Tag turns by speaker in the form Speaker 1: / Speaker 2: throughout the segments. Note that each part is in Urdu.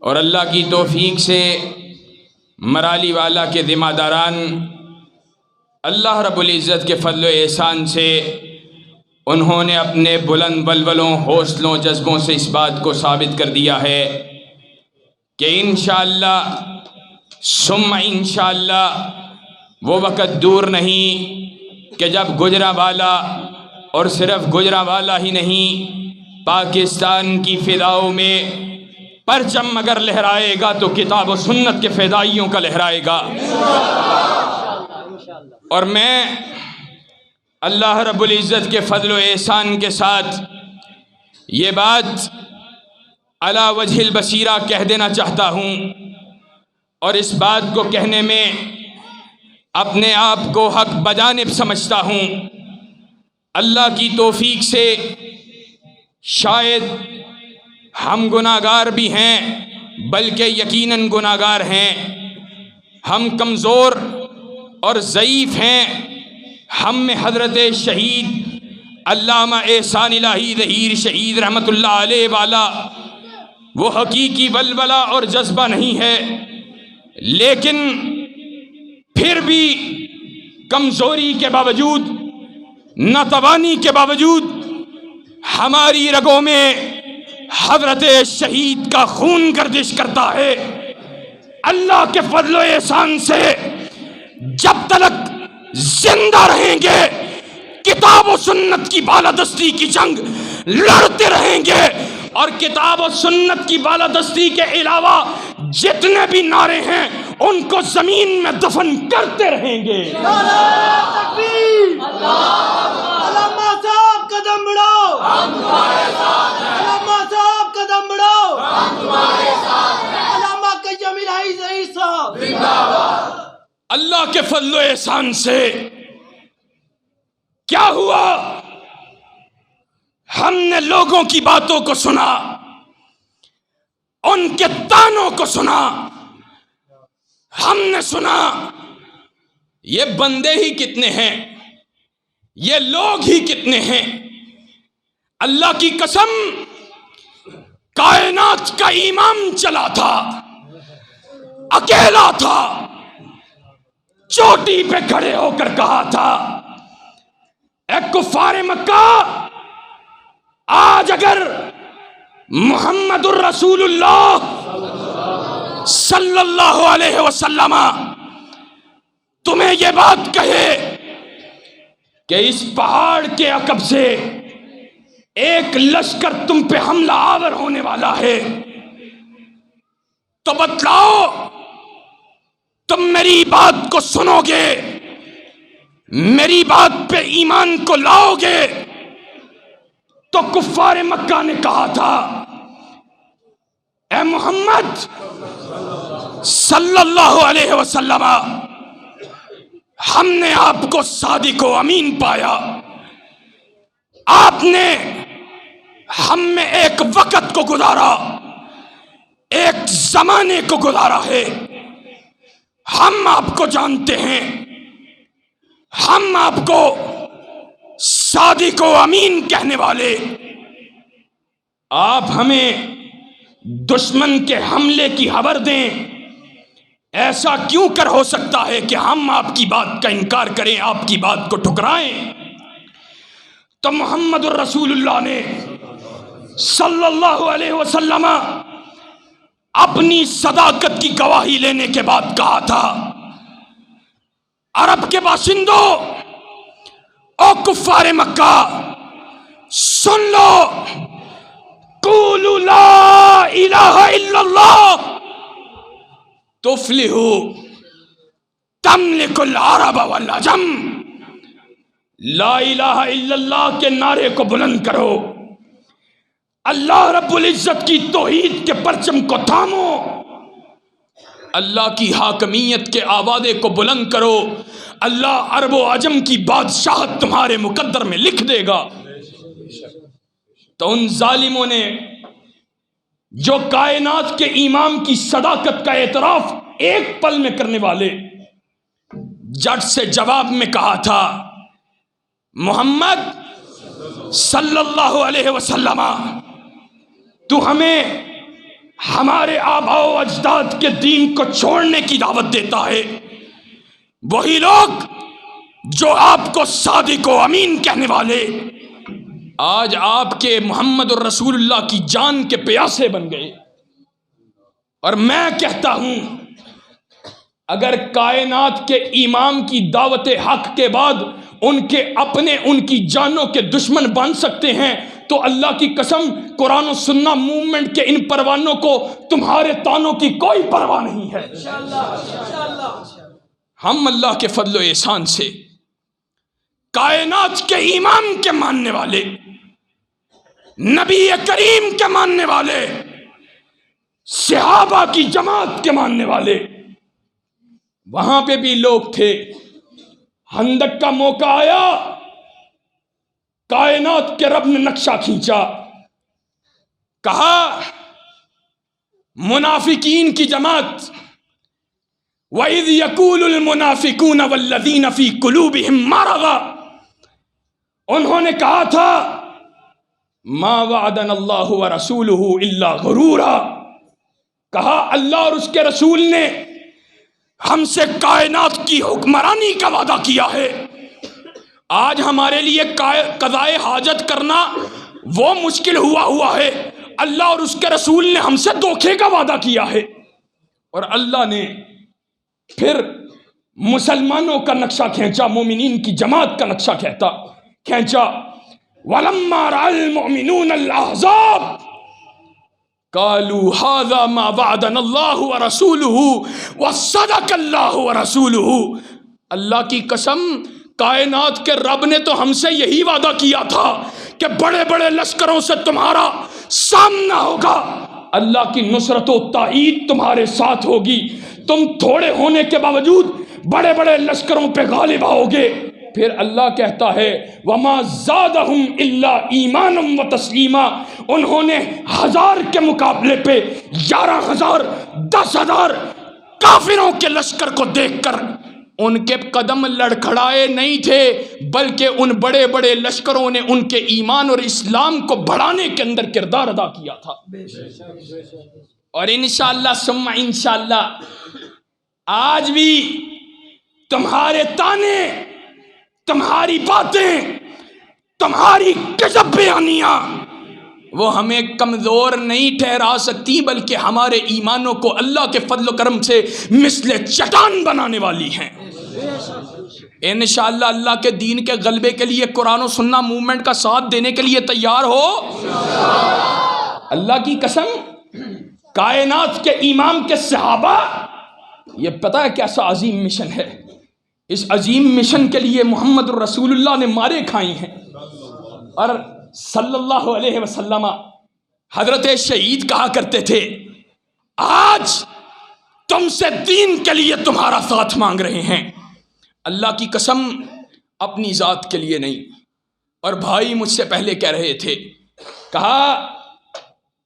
Speaker 1: اور اللہ کی توفیق سے مرالی والا کے ذمہ داران اللہ رب العزت کے فضل و احسان سے انہوں نے اپنے بلند بلبلوں، حوصلوں، جذبوں سے اس بات کو ثابت کر دیا ہے کہ انشاءاللہ ثم انشاءاللہ وہ وقت دور نہیں کہ جب گجرانوالہ اور صرف گجرانوالہ ہی نہیں، پاکستان کی فضاؤں میں پرچم اگر لہرائے گا تو کتاب و سنت کے فدائیوں کا لہرائے گا۔ اور میں اللہ رب العزت کے فضل و احسان کے ساتھ یہ بات علی وجہ البصیرہ کہہ دینا چاہتا ہوں، اور اس بات کو کہنے میں اپنے آپ کو حق بجانب سمجھتا ہوں۔ اللہ کی توفیق سے شاید ہم گناہگار بھی ہیں، بلکہ یقیناً گناہگار ہیں، ہم کمزور اور ضعیف ہیں، ہم میں حضرت شہید علامہ احسان الہی ظہیر شہید رحمت اللہ علیہ والا وہ حقیقی ولولہ اور جذبہ نہیں ہے، لیکن پھر بھی کمزوری کے باوجود، ناتوانی کے باوجود ہماری رگوں میں حضرت شہید کا خون گردش کرتا ہے۔ اللہ کے فضل و احسان سے جب تک زندہ رہیں گے کتاب و سنت کی بالادستی کی جنگ لڑتے رہیں گے، اور کتاب و سنت کی بالادستی کے علاوہ جتنے بھی نعرے ہیں ان کو زمین میں دفن کرتے رہیں گے۔
Speaker 2: علامہ صاحب قدم بڑھاؤ، ہم تمہارے ساتھ ہیں۔ علامہ صاحب قدم بڑھاؤ، ہم تمہارے ساتھ ہیں۔ علامہ قیم الہی ظہیر صاحب زندہ باد۔
Speaker 1: اللہ کے فضل و احسان سے کیا ہوا؟ ہم نے لوگوں کی باتوں کو سنا، ان کے تانوں کو سنا، ہم نے سنا یہ بندے ہی کتنے ہیں، یہ لوگ ہی کتنے ہیں۔ اللہ کی قسم کائنات کا امام چلا تھا، اکیلا تھا، چوٹی پہ کھڑے ہو کر کہا تھا اے کفار مکہ، آج اگر محمد الرسول اللہ صلی اللہ علیہ وسلم تمہیں یہ بات کہے کہ اس پہاڑ کے عقب سے ایک لشکر تم پہ حملہ آور ہونے والا ہے، تو بتلاؤ تم میری بات کو سنو گے، میری بات پہ ایمان کو لاؤ گے؟ تو کفار مکہ نے کہا تھا اے محمد صلی اللہ علیہ وسلم، ہم نے آپ کو صادق و امین پایا، آپ نے ہم میں ایک وقت کو گزارا، ایک زمانے کو گزارا ہے، ہم آپ کو جانتے ہیں، ہم آپ کو صادق و امین کہنے والے، آپ ہمیں دشمن کے حملے کی خبر دیں، ایسا کیوں کر ہو سکتا ہے کہ ہم آپ کی بات کا انکار کریں، آپ کی بات کو ٹھکرائیں؟ تو محمد الرسول اللہ نے صلی اللہ علیہ وسلم اپنی صداقت کی گواہی لینے کے بعد کہا تھا عرب کے باشندوں، او کفار مکہ، سن لو، قولوا لا الہ الا اللہ تفلحوا تملک العرب والعجم۔ لا الہ الا اللہ کے نعرے کو بلند کرو، اللہ رب العزت کی توحید کے پرچم کو تھامو، اللہ کی حاکمیت کے آوازے کو بلند کرو، اللہ عرب و عجم کی بادشاہت تمہارے مقدر میں لکھ دے گا۔ تو ان ظالموں نے جو کائنات کے امام کی صداقت کا اعتراف ایک پل میں کرنے والے، جٹ سے جواب میں کہا تھا محمد صلی اللہ علیہ وسلم، تو ہمیں ہمارے آباء و اجداد کے دین کو چھوڑنے کی دعوت دیتا ہے، وہی لوگ جو آپ کو صادق و امین کہنے والے آج آپ کے محمد الرسول اللہ کی جان کے پیاسے بن گئے۔ اور میں کہتا ہوں اگر کائنات کے امام کی دعوت حق کے بعد ان کی جانوں کے دشمن بن سکتے ہیں تو اللہ کی قسم قرآن و سنہ موومنٹ کے ان پروانوں کو تمہارے تانوں کی کوئی پرواہ نہیں ہے۔ ہم اللہ کے فضل و احسان سے کائنات کے امام کے ماننے والے، نبی کریم کے ماننے والے، صحابہ کی جماعت کے ماننے والے، وہاں پہ بھی لوگ تھے۔ خندق کا موقع آیا، کائنات کے رب نے نقشہ کھینچا، کہا منافقین کی جماعت، وَإِذْ يَقُولُ الْمُنَافِقُونَ وَالَّذِينَ فِي قُلُوبِهِم مَرَضٌ، انہوں نے کہا تھا مَا وَعَدَنَا اللَّهُ وَرَسُولُهُ إِلَّا غُرُورًا، کہا اللہ اور اس کے رسول نے ہم سے کائنات کی حکمرانی کا وعدہ کیا ہے۔ آج ہمارے لیے قضائے حاجت کرنا وہ مشکل ہوا ہے، اللہ اور اس کے رسول نے ہم سے دھوکے کا وعدہ کیا ہے۔ اور اللہ نے پھر مسلمانوں کا نقشہ کھینچا، مومنین کی جماعت کا نقشہ کھینچا۔ وَلَمَّا رَأَى الْمُؤْمِنُونَ الْأَحْزَابَ قالوا هذا ما وعدنا اللہ ورسولہ وصدق اللہ ورسولہ، اللہ کی قسم کائنات کے رب نے تو ہم سے یہی وعدہ کیا تھا کہ بڑے بڑے لشکروں سے تمہارا سامنا ہوگا، اللہ کی نصرت و تائید تمہارے ساتھ ہوگی، تم تھوڑے ہونے کے باوجود بڑے بڑے لشکروں پہ غالب آؤ گے۔ پھر اللہ کہتا ہے وَمَا زَادَهُمْ إِلَّا إِيمَانًا وَتَسْلِيمًا، انہوں نے 1000 کے مقابلے پہ 11,000 10,000 کافروں کے لشکر کو دیکھ کر ان کے قدم لڑکھڑائے نہیں تھے، بلکہ ان بڑے بڑے لشکروں نے ان کے ایمان اور اسلام کو بڑھانے کے اندر کردار ادا کیا تھا۔ اور انشاءاللہ ثم انشاءاللہ آج بھی تمہارے تانے، تمہاری باتیں، تمہاری کذب بیانیاں وہ ہمیں کمزور نہیں ٹھہرا سکتی، بلکہ ہمارے ایمانوں کو اللہ کے فضل و کرم سے مثل چٹان بنانے والی ہیں۔ انشاءاللہ اللہ کے دین کے غلبے کے لیے قرآن و سنہ موومنٹ کا ساتھ دینے کے لیے تیار ہو؟ اللہ کی قسم کائنات کے امام کے صحابہ، یہ پتہ ہے کیسا عظیم مشن ہے، اس عظیم مشن کے لیے محمد الرسول اللہ نے مارے کھائی ہیں۔ اور صلی اللہ علیہ وسلم حضرت شہید کہا کرتے تھے آج تم سے دین کے لیے تمہارا ساتھ مانگ رہے ہیں، اللہ کی قسم اپنی ذات کے لیے نہیں۔ اور بھائی مجھ سے پہلے کہہ رہے تھے، کہا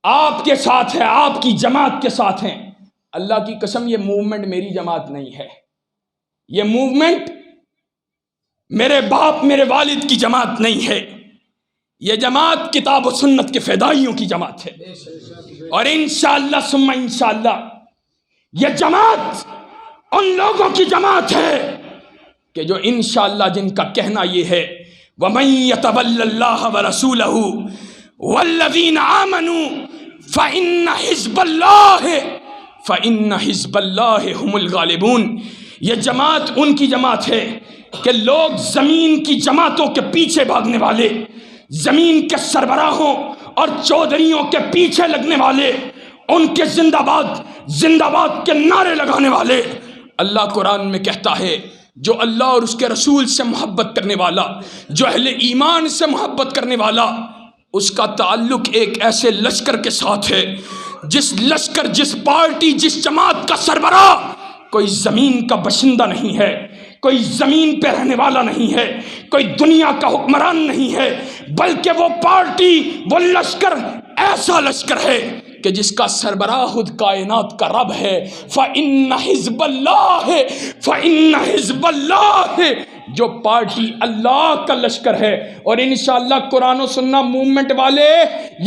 Speaker 1: آپ کے ساتھ ہے، آپ کی جماعت کے ساتھ ہیں، اللہ کی قسم یہ موومنٹ میری جماعت نہیں ہے، یہ موومنٹ میرے باپ میرے والد کی جماعت نہیں ہے، یہ جماعت کتاب و سنت کے فدائیوں کی جماعت ہے۔ اور انشاءاللہ ثم انشاءاللہ یہ جماعت ان لوگوں کی جماعت ہے کہ جو انشاءاللہ جن کا کہنا یہ ہے وَمَن يَتَوَلَّ اللَّهَ وَرَسُولَهُ وَالَّذِينَ آمَنُوا فَإِنَّ حِزْبَ اللَّهِ هُمُ الْغَالِبُونَ۔ یہ جماعت ان کی جماعت ہے کہ لوگ زمین کی جماعتوں کے پیچھے بھاگنے والے، زمین کے سربراہوں اور چودھریوں کے پیچھے لگنے والے، ان کے زندہ باد کے نعرے لگانے والے، اللہ قرآن میں کہتا ہے جو اللہ اور اس کے رسول سے محبت کرنے والا، جو اہل ایمان سے محبت کرنے والا، اس کا تعلق ایک ایسے لشکر کے ساتھ ہے جس لشکر، جس پارٹی، جس جماعت کا سربراہ کوئی زمین کا باشندہ نہیں ہے، کوئی زمین پہ رہنے والا نہیں ہے، کوئی دنیا کا حکمران نہیں ہے، بلکہ وہ پارٹی، وہ لشکر ایسا لشکر ہے کہ جس کا سربراہ خود کائنات کا رب ہے، فَإِنَّ حِزْبَ اللَّهِ فَإِنَّ حِزْبَ اللَّهِ، جو پارٹی اللہ کا لشکر ہے، اور انشاءاللہ قرآن و سنہ موومنٹ والے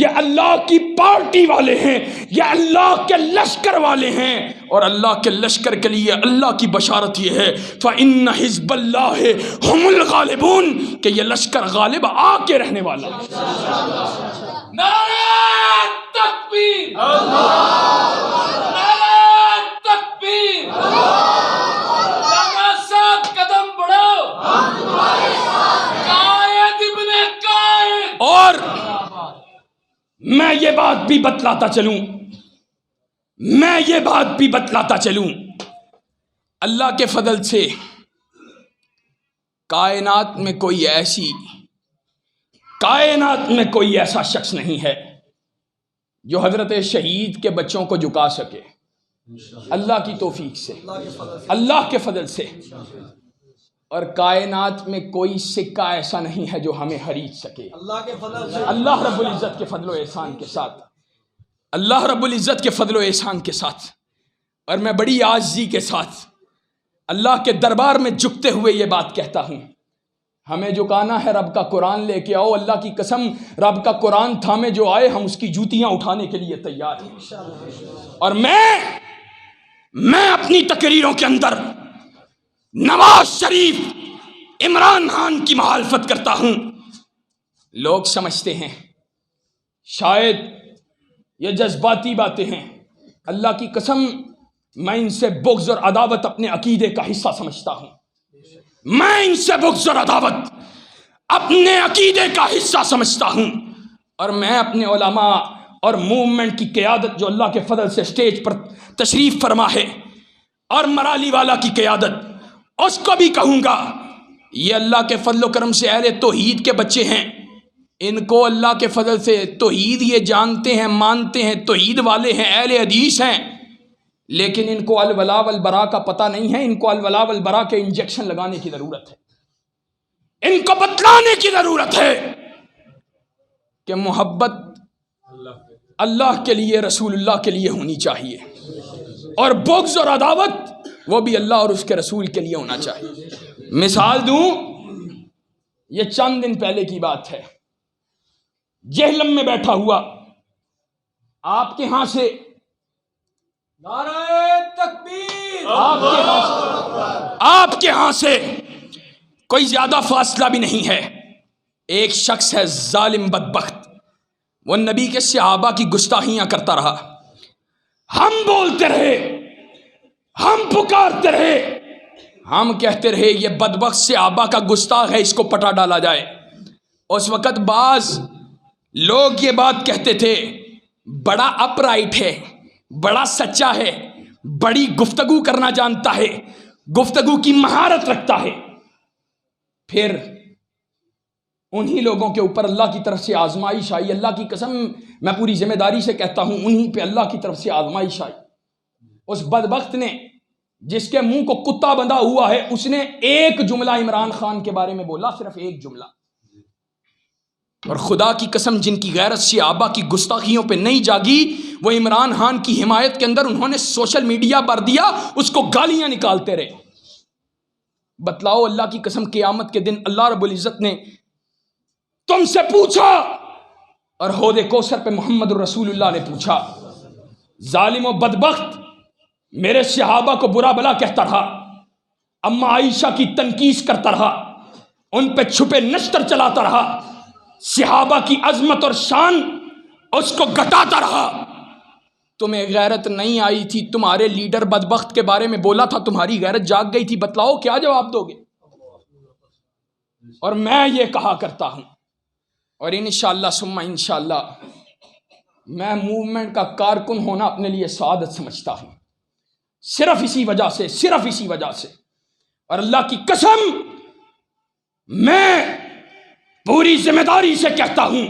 Speaker 1: یہ اللہ کی پارٹی والے ہیں، یہ اللہ کے لشکر والے ہیں، اور اللہ کے لشکر کے لیے اللہ کی بشارت یہ ہے فَإِنَّ حِزْبَ اللَّهِ هُمُ الْغَالِبُونَ، کہ یہ لشکر غالب آ کے رہنے والا ہے۔ نعرہ تکبیر، نعرہ تکبیر، ساتھ قدم بڑھاؤ، قائد ابن قائد۔ اور میں یہ بات بھی بتلاتا چلوں، اللہ کے فضل سے کائنات میں کوئی ایسا شخص نہیں ہے جو حضرت شہید کے بچوں کو جھکا سکے، اللہ کی توفیق سے، اللہ کے فضل سے، اور کائنات میں کوئی سکہ ایسا نہیں ہے جو ہمیں خرید سکے، اللہ رب العزت کے فضل و احسان کے ساتھ، اللہ رب العزت کے فضل و احسان کے ساتھ۔ اور میں بڑی عاجزی کے ساتھ اللہ کے دربار میں جھکتے ہوئے یہ بات کہتا ہوں، ہمیں جھکانا ہے رب کا قرآن لے کے آؤ، اللہ کی قسم رب کا قرآن تھامے جو آئے ہم اس کی جوتیاں اٹھانے کے لیے تیار ہیں۔ اور میں اپنی تقریروں کے اندر نواز شریف، عمران خان کی مخالفت کرتا ہوں۔ لوگ سمجھتے ہیں شاید یہ جذباتی باتیں ہیں، اللہ کی قسم میں ان سے بغض اور عداوت اپنے عقیدے کا حصہ سمجھتا ہوں، میں ان سے بغض اور عداوت اپنے عقیدے کا حصہ سمجھتا ہوں، اور میں اپنے علماء اور موومنٹ کی قیادت جو اللہ کے فضل سے سٹیج پر تشریف فرما ہے، اور مرالی والا کی قیادت، اس کو بھی کہوں گا یہ اللہ کے فضل و کرم سے اہل توحید کے بچے ہیں، ان کو اللہ کے فضل سے توحید یہ جانتے ہیں، مانتے ہیں، توحید والے ہیں، اہل حدیث ہیں، لیکن ان کو الولاء والبراء کا پتہ نہیں ہے، ان کو الولاء والبراء کے انجیکشن لگانے کی ضرورت ہے، ان کو بتلانے کی ضرورت ہے کہ محبت اللہ کے لیے، رسول اللہ کے لیے ہونی چاہیے، اور بغض اور عداوت وہ بھی اللہ اور اس کے رسول کے لیے ہونا چاہیے۔ مثال دوں، یہ چند دن پہلے کی بات ہے، جہلم میں بیٹھا ہوا آپ کے ہاں سے نعرہ تکبیر، آپ کے ہاں سے کوئی زیادہ فاصلہ بھی نہیں ہے، ایک شخص ہے ظالم بدبخت، وہ نبی کے صحابہ کی گستاخیاں کرتا رہا، ہم بولتے رہے، ہم پکارتے رہے، ہم کہتے رہے یہ بدبخت صحابہ کا گستاخ ہے، اس کو پٹا ڈالا جائے۔ اس وقت بعض لوگ یہ بات کہتے تھے بڑا اپ رائٹ ہے، بڑا سچا ہے، بڑی گفتگو کرنا جانتا ہے، گفتگو کی مہارت رکھتا ہے۔ پھر انہی لوگوں کے اوپر اللہ کی طرف سے آزمائش آئی، اللہ کی قسم میں پوری ذمہ داری سے کہتا ہوں، انہی پہ اللہ کی طرف سے آزمائش آئی۔ اس بدبخت نے جس کے منہ کو کتا بندھا ہوا ہے، اس نے ایک جملہ عمران خان کے بارے میں بولا، صرف ایک جملہ، اور خدا کی قسم جن کی غیرت صحابہ کی گستاخیوں پہ نہیں جاگی، وہ عمران خان کی حمایت کے اندر انہوں نے سوشل میڈیا بھر دیا، اس کو گالیاں نکالتے رہے۔ بتلاؤ اللہ کی قسم قیامت کے دن اللہ رب العزت نے تم سے پوچھا، اور حوض کوثر پہ محمد رسول اللہ نے پوچھا، ظالم و بدبخت میرے صحابہ کو برا بلا کہتا رہا، اما عائشہ کی تنقیص کرتا رہا، ان پہ چھپے نشتر چلاتا رہا، صحابہ کی عظمت اور شان اس کو گھٹاتا رہا، تمہیں غیرت نہیں آئی تھی، تمہارے لیڈر بدبخت کے بارے میں بولا تھا، تمہاری غیرت جاگ گئی تھی، بتلاؤ کیا جواب دو گے؟ اور میں یہ کہا کرتا ہوں، اور انشاءاللہ ثم انشاءاللہ میں موومنٹ کا کارکن ہونا اپنے لیے سعادت سمجھتا ہوں، صرف اسی وجہ سے، اور اللہ کی قسم میں پوری ذمہ داری سے کہتا ہوں،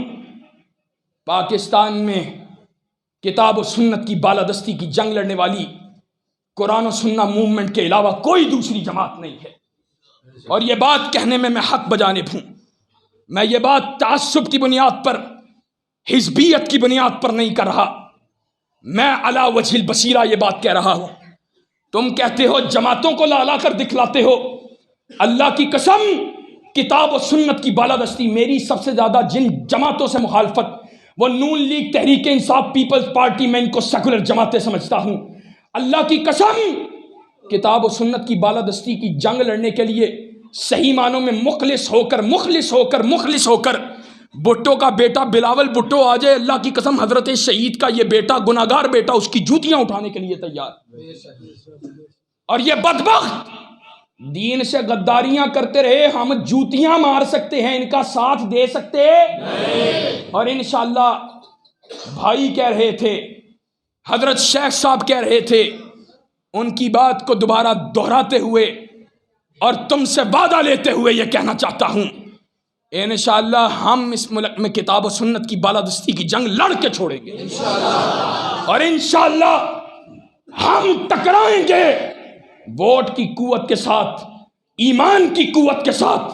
Speaker 1: پاکستان میں کتاب و سنت کی بالادستی کی جنگ لڑنے والی قرآن و سنت موومنٹ کے علاوہ کوئی دوسری جماعت نہیں ہے، اور یہ بات کہنے میں حق بجانب ہوں، میں یہ بات تعصب کی بنیاد پر، حزبیت کی بنیاد پر نہیں کر رہا، میں علی وجہ البصیرہ یہ بات کہہ رہا ہوں. تم کہتے ہو جماعتوں کو لا لا کر دکھلاتے ہو. اللہ کی قسم کتاب و سنت کی بالادستی میری سب سے زیادہ جن جماعتوں سے مخالفت وہ نون league, Tehreek Insaf, Peoples party, میں ان کو سیکولر جماعتیں سمجھتا ہوں. اللہ کی قسم کتاب و سنت کی بالادستی کی جنگ لڑنے کے لیے صحیح معنوں میں مخلص ہو کر بھٹو کا بیٹا بلاول بھٹو آ جائے، اللہ کی قسم حضرت شہید کا یہ بیٹا گناہگار بیٹا اس کی جوتیاں اٹھانے کے لیے تیار. اور یہ بدبخت دین سے غداریاں کرتے رہے، ہم جوتیاں مار سکتے ہیں، ان کا ساتھ دے سکتے نہیں. اور انشاءاللہ بھائی کہہ رہے تھے، حضرت شیخ صاحب کہہ رہے تھے، ان کی بات کو دوبارہ دہراتے ہوئے اور تم سے وعدہ لیتے ہوئے یہ کہنا چاہتا ہوں، انشاءاللہ ہم اس ملک میں کتاب و سنت کی بالادستی کی جنگ لڑ کے چھوڑیں گے اور انشاءاللہ ہم ٹکرائیں گے ووٹ کی قوت کے ساتھ، ایمان کی قوت کے ساتھ،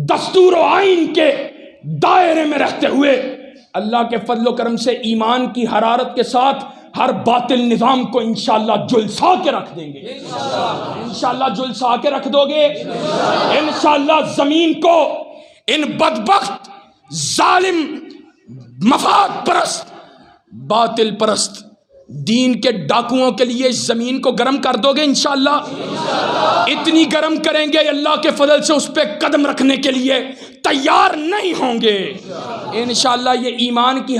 Speaker 1: دستور و آئین کے دائرے میں رہتے ہوئے اللہ کے فضل و کرم سے ایمان کی حرارت کے ساتھ ہر باطل نظام کو انشاءاللہ جلسا کے رکھ دیں گے. انشاءاللہ جلسا کے رکھ دو گے. انشاءاللہ زمین کو ان بدبخت ظالم مفاد پرست باطل پرست دین کے ڈاکوؤں کے لیے زمین کو گرم کر دو گے انشاءاللہ. اتنی گرم کریں گے اللہ کے فضل سے اس پہ قدم رکھنے کے لیے تیار نہیں ہوں گے انشاءاللہ. یہ ایمان کی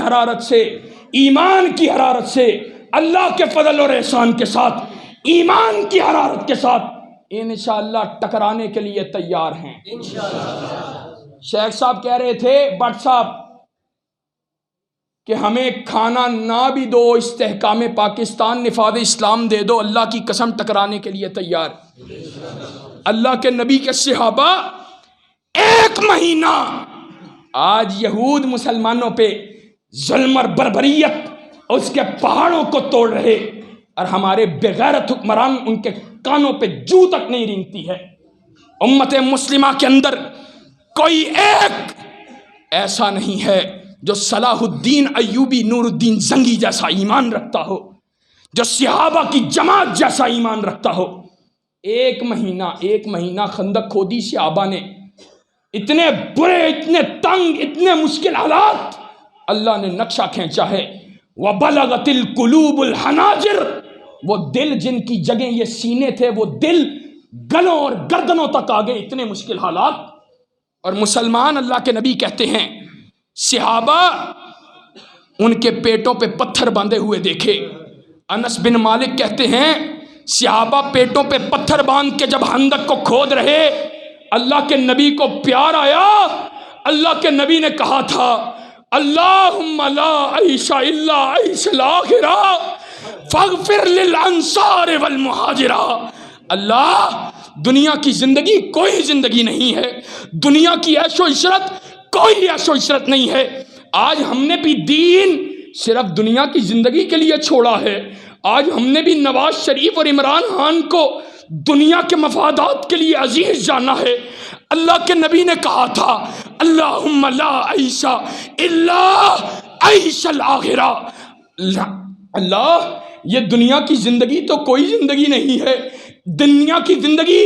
Speaker 1: حرارت سے اللہ کے فضل اور احسان کے ساتھ، ایمان کی حرارت کے ساتھ انشاءاللہ ٹکرانے کے لیے تیار ہیں. شیخ صاحب کہہ رہے تھے، بٹ صاحب، کہ ہمیں کھانا نہ بھی دو، استحکام پاکستان نفاذ اسلام دے دو، اللہ کی قسم ٹکرانے کے لیے تیار. اللہ کے نبی کے صحابہ 1 مہینہ آج یہود مسلمانوں پہ ظلم اور بربریت اس کے پہاڑوں کو توڑ رہے، اور ہمارے بغیرت حکمران ان کے کانوں پہ جو تک نہیں رینگتی ہے. امت مسلمہ کے اندر کوئی ایک ایسا نہیں ہے جو صلاح الدین ایوبی، نور الدین زنگی جیسا ایمان رکھتا ہو، جو صحابہ کی جماعت جیسا ایمان رکھتا ہو. 1 مہینہ خندق کھودی صحابہ نے، اتنے برے، اتنے تنگ، اتنے مشکل حالات، اللہ نے نقشہ کھینچا ہے. وَبَلَغَتِ الْقُلُوبُ الْحَنَاجِرَ، وہ دل جن کی جگہ یہ سینے تھے، وہ دل گلوں اور گردنوں تک آ گئے، اتنے مشکل حالات. اور مسلمان اللہ کے نبی کہتے ہیں صحابہ ان کے پیٹوں پہ پتھر باندھے ہوئے دیکھے. انس بن مالک کہتے ہیں صحابہ پیٹوں پہ پتھر باندھ کے جب خندق کو کھود رہے، اللہ کے نبی کو پیار آیا. اللہ کے نبی نے کہا تھا، اللہم لا عیش الا عیش الاخرہ فاغفر للانصار والمہاجرہ. اللہ، دنیا کی زندگی کوئی زندگی نہیں ہے، دنیا کی عیش و عشرت کوئی عیش و عشرت نہیں ہے. آج ہم نے بھی دین صرف دنیا کی زندگی کے لیے چھوڑا ہے. آج ہم نے بھی نواز شریف اور عمران خان کو دنیا کے مفادات کے لیے عزیز جانا ہے. اللہ کے نبی نے کہا تھا، اللہم لا عیش الا عیش الاخرہ. اللہ، یہ دنیا کی زندگی تو کوئی زندگی نہیں ہے، دنیا کی زندگی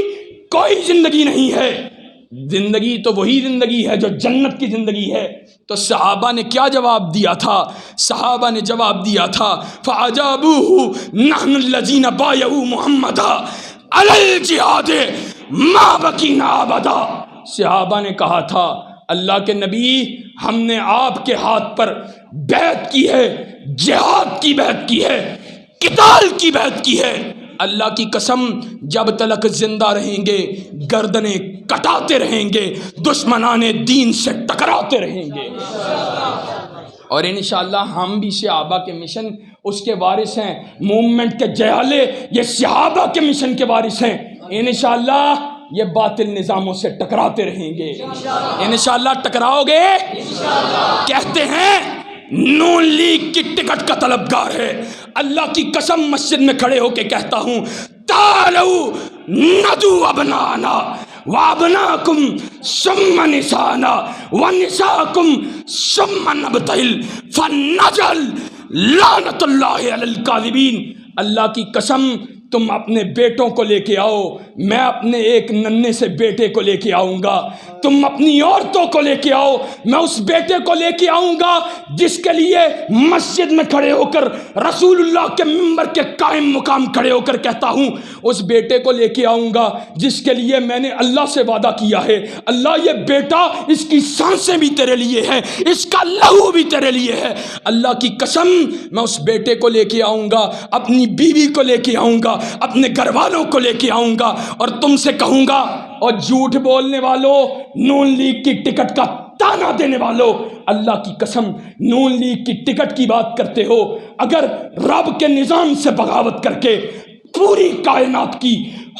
Speaker 1: کوئی زندگی نہیں ہے، زندگی تو وہی زندگی ہے جو جنت کی زندگی ہے. تو صحابہ نے کیا جواب دیا تھا؟ صحابہ نے جواب دیا تھا، فَعَجَابُوهُ نَحْنُ الَّذِينَ بَايَعُوا مُحَمَّدًا عَلَى الْجِهَادِ مَا بَقِينَا أَبَدًا. صحابہ نے کہا تھا، اللہ کے نبی، ہم نے آپ کے ہاتھ پر بیعت کی ہے، جہاد کی بیعت کی ہے، قتال کی بیعت کی ہے. اللہ کی قسم جب تلک زندہ رہیں گے گردنیں کٹاتے رہیں گے، دشمنان دین سے ٹکراتے رہیں گے. اور انشاءاللہ ہم بھی صحابہ کے مشن اس کے وارث ہیں. موومنٹ کے جیالے یہ صحابہ کے مشن کے وارث ہیں. انشاءاللہ یہ باطل نظاموں سے ٹکراتے رہیں گے. انشاءاللہ ٹکراؤ گے. کہتے ہیں نون لیگ کی ٹکٹ کا طلبگار ہے. اللہ کی قسم مسجد میں کھڑے ہو کے کہتا ہوں، تعالوا ندعو ابنانا وابناکم ثم نسانا ونساکم ثم نبتہل فنجعل لعنت اللہ علی الکاذبین، اللہ کی قسم تم اپنے بیٹوں کو لے کے آؤ، میں اپنے ایک ننھے سے بیٹے کو لے کے آؤں گا، تم اپنی عورتوں کو لے کے آؤ، میں اس بیٹے کو لے کے آؤں گا جس کے لیے مسجد میں کھڑے ہو کر رسول اللہ کے منبر کے قائم مقام کھڑے ہو کر کہتا ہوں، اس بیٹے کو لے کے آؤں گا جس کے لیے میں نے اللہ سے وعدہ کیا ہے، اللہ یہ بیٹا اس کی سانسیں بھی تیرے لیے ہے، اس کا لہو بھی تیرے لیے ہے، اللہ کی قسم میں اس بیٹے کو لے کے آؤں گا، اپنی بیوی کو لے کے آؤں گا، اپنے گھر والوں کو لے کے آؤں گا، اور تم سے کہوں گا، اور جھوٹ بولنے والوں، نون لیگ کی ٹکٹ کا تانا دینے والوں، اللہ کی قسم نون لیگ کی ٹکٹ کی بات کرتے ہو، اگر رب کے نظام سے بغاوت کر کے پوری کائنات کی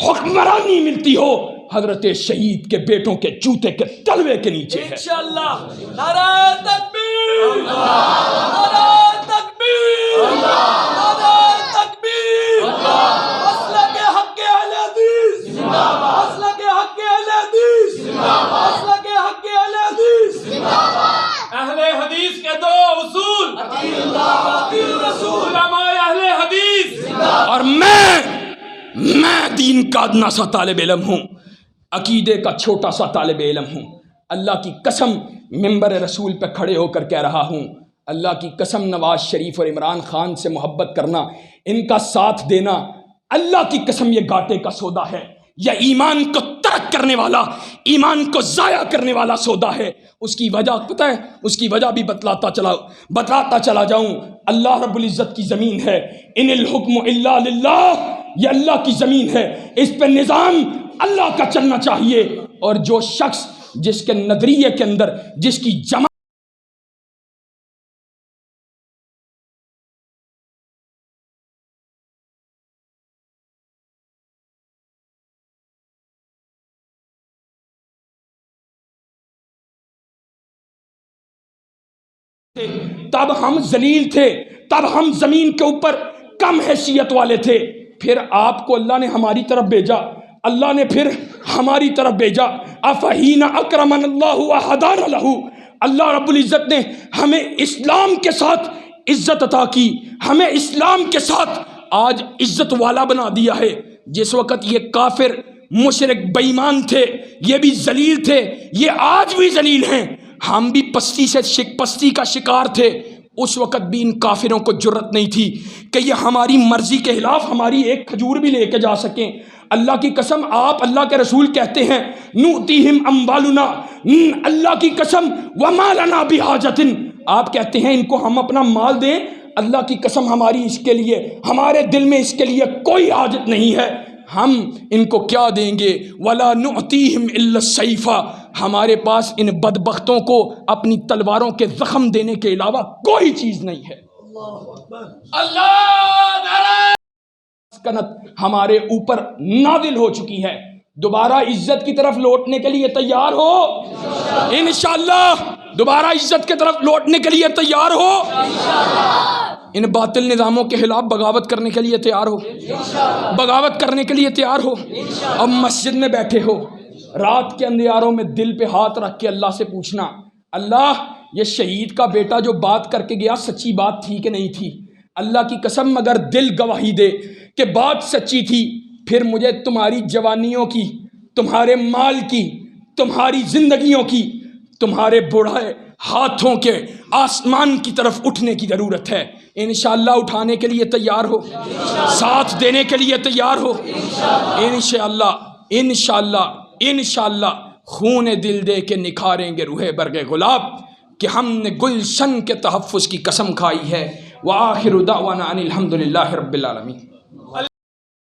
Speaker 1: حکمرانی ملتی ہو، حضرت شہید کے بیٹوں کے جوتے کے تلوے کے نیچے ہے
Speaker 2: انشاءاللہ۔ نعرہ تکبیر، نعرہ تکبیر، نعرہ تکبیر، مسلک حق اہل حدیث، مسلک حق اہل حدیث، مسلک حق اہل حدیث، اہل حدیث کے دو اصول، اطیع اللہ و اطیع الرسول، علماء اہل حدیث،
Speaker 1: اور میں دین کا ادنا سا طالب علم ہوں، عقیدے کا چھوٹا سا طالب علم ہوں، اللہ کی قسم منبر رسول پہ کھڑے ہو کر کہہ رہا ہوں، اللہ کی قسم نواز شریف اور عمران خان سے محبت کرنا، ان کا ساتھ دینا، اللہ کی قسم یہ گھاٹے کا سودا ہے، یہ ایمان کو ترک کرنے والا، ایمان کو ضائع کرنے والا سودا ہے۔ اس کی وجہ پتہ ہے، اس کی وجہ بھی بتلاتا چلا جاؤں، اللہ رب العزت کی زمین ہے، ان الحکم الا للہ، یہ اللہ کی زمین ہے، اس پہ نظام اللہ کا چلنا چاہیے، اور جو شخص جس کے نظریے کے اندر، جس کی جماعت تب ہم ذلیل تھے، تب ہم زمین کے اوپر کم حیثیت والے تھے، پھر آپ کو اللہ نے ہماری طرف بھیجا، اللہ نے پھر ہماری طرف بھیجا، افحین اکرمن اللہ وہدان لہ، اللہ رب العزت نے ہمیں اسلام کے ساتھ عزت عطا کی، ہمیں اسلام کے ساتھ آج عزت والا بنا دیا ہے۔ جس وقت یہ کافر مشرک بے ایمان تھے، یہ بھی ذلیل تھے، یہ آج بھی ذلیل ہیں، ہم بھی پستی کا شکار تھے، اس وقت بھی ان کافروں کو جرت نہیں تھی کہ یہ ہماری مرضی کے خلاف ہماری ایک کھجور بھی لے کے جا سکیں۔ اللہ کی قسم آپ اللہ کے رسول کہتے ہیں نؤتیہم اموالنا، اللہ کی قسم وما لنا بحاجۃ، آپ کہتے ہیں ان کو ہم اپنا مال دیں، اللہ کی قسم ہماری اس کے لیے، ہمارے دل میں اس کے لیے کوئی حاجت نہیں ہے، ہم ان کو کیا دیں گے؟ ولا نؤتیہم الا السیف، ہمارے پاس ان بدبختوں کو اپنی تلواروں کے زخم دینے کے علاوہ کوئی چیز نہیں ہے۔ اللہ مسکنت ہمارے اوپر نازل ہو چکی ہے، دوبارہ عزت کی طرف لوٹنے کے لیے تیار ہو انشاءاللہ، دوبارہ عزت کی طرف لوٹنے کے لیے تیار ہو، ان باطل نظاموں کے خلاف بغاوت کرنے کے لیے تیار ہو، بغاوت کرنے کے لیے تیار ہو۔ اب مسجد میں بیٹھے ہو، رات کے اندھیاروں میں دل پہ ہاتھ رکھ کے اللہ سے پوچھنا، اللہ یہ شہید کا بیٹا جو بات کر کے گیا سچی بات تھی کہ نہیں تھی؟ اللہ کی قسم اگر دل گواہی دے کہ بات سچی تھی، پھر مجھے تمہاری جوانیوں کی، تمہارے مال کی، تمہاری زندگیوں کی، تمہارے بڑھائے ہاتھوں کے آسمان کی طرف اٹھنے کی ضرورت ہے۔ انشاءاللہ اٹھانے کے لیے تیار ہو، ساتھ دینے کے لیے تیار ہو، انشاءاللہ انشاءاللہ انشاءاللہ خون دل دے کے نکھاریں گے روح برگ گلاب کہ ہم نے گلشن کے تحفظ کی قسم کھائی ہے۔ وآخر دعوانا ان الحمد للہ رب العالمین۔